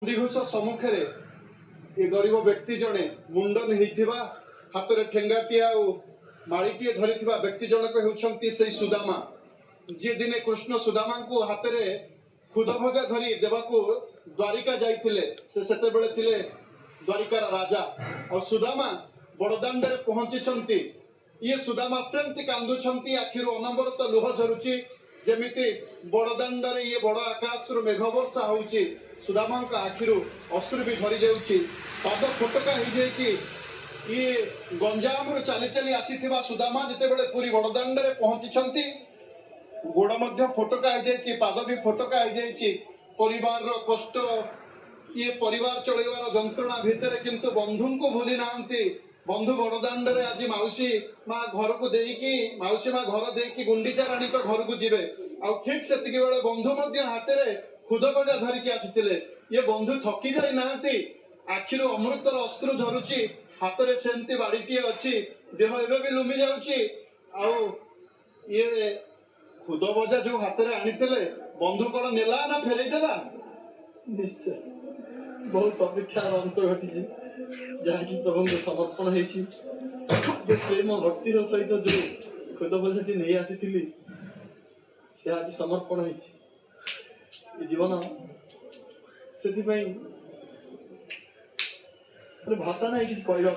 नंदीघोष सम्मुखें ये गरीब व्यक्ति जड़े मुंडन होता हाथ में ठेंगाटी माड़ीटे धरी व्यक्ति जनक होती सुदामा जी दिने कृष्ण सुदामा को हाथ में खुद भजा धरी देवाकू द्वारिका जाते से द्वारिकार राजा और सुदामा बड़दाण्ड पहुंची ये सुदामा सेमती कांदुंट आखिर अनवरत लुह झरुची जमीती बड़दाण्ड ये बड़ आकाश मेघ वर्षा होउची सुदामा आखिर अश्रु भी झरी जाऊँगी पाद फोटका हो जाए ये गंजाम चली चली आसी सुदामा जिते बड़े पूरी बड़दाण्ड पहुंची गोड़ मध्य फोटका हो जाए पाद भी फोटका हो जाए परिवार कष्ट ये परिवार चलैवार जंत्रणा भितर किंतु बंधु को भूली ना बंधु बड़दाण्ड आज मौसी माँ घर को देकी मौसी माँ घर देकी गुंडीचा राणी घर को जीवे आ ठीक से बेले बंधु हाथ में खुद बजा धरिकी आसी ये बंधु थकी जाई ना आखिर अमृतर अश्रु झरुची हाथ में सेमती बाड़ीटे अच्छी देह एवं भी लुमी जाऊँगी ये खुद बजा जो हाथ में आनी बंधु कौन नेला ना फेरईदेला निश्चय बहुत अपेक्षार अंत घटी जहाँकि प्रभु को समर्पण होती प्रेम भक्तिर सहित जो खुद बजाटी नहीं आसी से आज समर्पण होती जीवन से भाषा ना कि कहवा